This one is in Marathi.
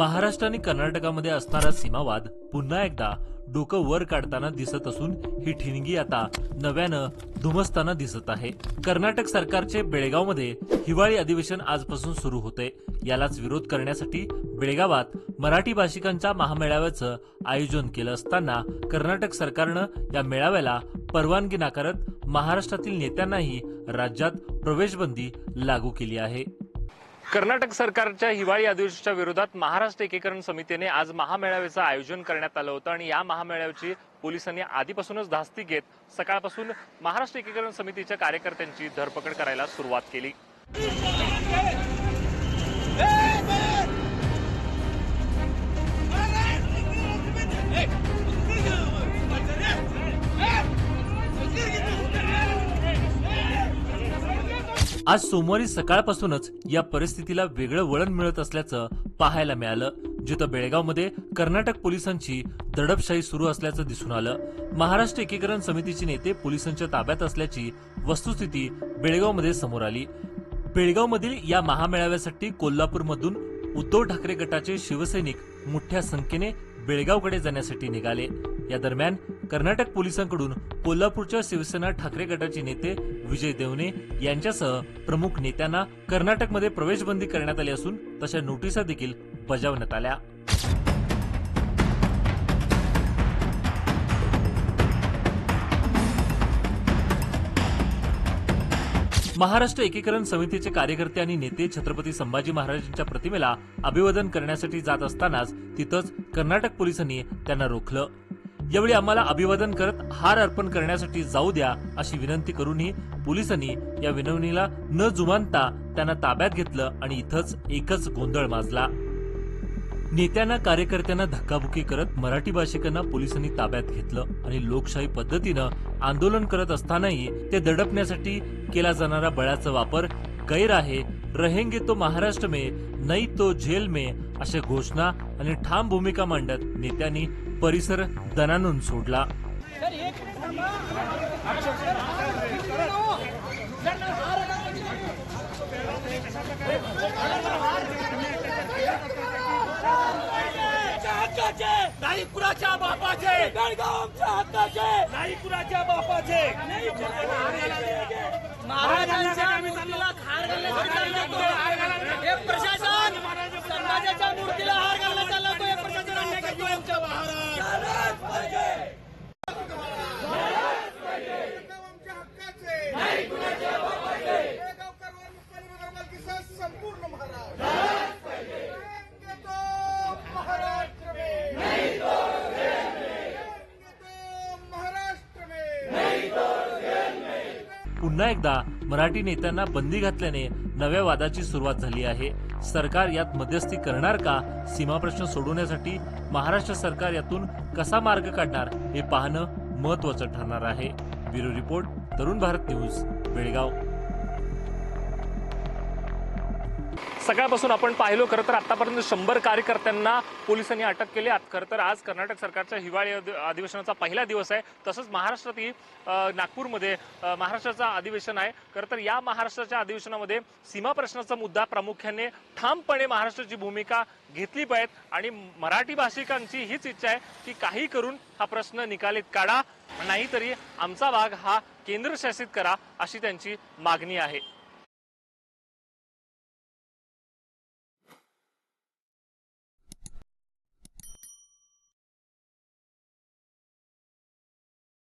महाराष्ट्र आणि कर्नाटकामध्ये असणारा सीमावाद पुन्हा एकदा डोकं वर काढताना दिसत असून ही ठिणगी आता नव्यानं धुमसताना दिसत आहे। कर्नाटक सरकारचे बेळगावमध्ये हिवाळी अधिवेशन आजपासून सुरू होते। यालाच विरोध करण्यासाठी बेळगावात मराठी भाषिकांच्या महामेळाव्याचं आयोजन केलं असताना कर्नाटक सरकारनं या मेळाव्याला परवानगी नाकारत महाराष्ट्रातील नेत्यांनाही राज्यात प्रवेशबंदी लागू केली आहे। कर्नाटक सरकारच्या हिवाळी अधिवेशनाच्या विरोधात महाराष्ट्र एकीकरण समितीने आज महामेळाव्याचं आयोजन करण्यात आलं होतं आणि या महामेळाव्याची पोलिसांनी आधीपासूनच धास्ती घेत सकाळपासून महाराष्ट्र एकीकरण समितीच्या कार्यकर्त्यांची धरपकड करायला सुरुवात केली। आज सोमवारी सकाळपासूनच या परिस्थितीला वेगळं वळण मिळत असल्याचं पाहायला मिळालं, जिथं बेळगावमध्ये कर्नाटक पोलिसांची दडपशाही सुरू असल्याचं दिसून आलं। महाराष्ट्र एकीकरण समितीचे नेते पोलिसांच्या ताब्यात असल्याची वस्तुस्थिती बेळगावमध्ये समोर आली। बेळगावमधील या महामेळाव्यासाठी कोल्हापूरमधून उद्धव ठाकरे गटाचे शिवसैनिक मोठ्या संख्येने बेळगावकडे जाण्यासाठी निघाले। या दरम्यान कर्नाटक पोलिसांकडून कोल्हापूरच्या शिवसेना ठाकरे गटाचे नेते विजय देवणे यांच्यासह प्रमुख नेत्यांना कर्नाटकमध्ये प्रवेशबंदी करण्यात आली असून तशा नोटिसा देखील बजावण्यात आल्या। महाराष्ट्र एकीकरण समितीचे कार्यकर्ते आणि नेते छत्रपती संभाजी महाराजांच्या प्रतिमेला अभिवादन करण्यासाठी जात असतानाच तिथंच कर्नाटक पोलिसांनी त्यांना रोखलं। यावेळी आम्हाला अभिवादन करत हार अर्पण करण्यासाठी जाऊ द्या अशी विनंती करूनही पोलिसांनी या विनवणीला न जुमानता त्यांना ताब्यात घेतलं आणि इथंच एकच गोंधळ माजला। नेत्यांना कार्यकर्त्यांना धक्काबुक्की करत मराठी भाषिकांना पोलिसांनी ताब्यात घेतलं आणि लोकशाही पद्धतीनं आंदोलन करत असतानाही ते दडपण्यासाठी केला जाणारा बळाचा वापर गैर आहे, रहेंगे तो महाराष्ट्र में नहीं तो जेल में अशा घोषणा आणि ठाम भूमिका मांडत नेत्यांनी परिसर दणाणून सोडला। नाही कुणाच्या बापाचे, बेळगावच्या हक्काचे, नाही कुणाच्या बापाचे, महाराजांच्या मूर्तीला हार घालण्याचा हे प्रशासन, समाजाच्या मूर्तीला हार घालण्याचा चालतो हे प्रशासन अन्याय करतो। आमच्या महाराज नाही कुणाच्या बापाचे, बेळगावकर मुक्कामी संपूर्ण महाराज पुन्हा एकदा मराठी नेत्यांना बंदी घातल्याने नव्या वादाची सुरुवात झाली आहे। सरकार यात मध्यस्थी करणार का? सीमा प्रश्न सोडवण्यासाठी महाराष्ट्र सरकार यातून कसा मार्ग काढणार हे पाहणं महत्त्वाचं ठरणार आहे। Bureau report, Tarun Bharat news, Belgaum. सकाळपासून आपण पाहिलो खरं तर आतापर्यंत 100 कार्यकर्त्यांना पोलिसांनी अटक केली। खरं तर आज कर्नाटक सरकारच्या हिवाळी अधिवेशनाचा पहिला दिवस आहे। तसंच महाराष्ट्रातही नागपूरमध्ये महाराष्ट्राचं अधिवेशन आहे। खरं तर या महाराष्ट्राच्या अधिवेशनामध्ये सीमा प्रश्नाचा मुद्दा प्रामुख्याने ठामपणे महाराष्ट्राची भूमिका घेतली पाहिजे आणि मराठी भाषिकांची हीच इच्छा आहे की काही करून हा प्रश्न निकालीत काढा, नाहीतरी आमचा भाग हा केंद्रशासित करा अशी त्यांची मागणी आहे।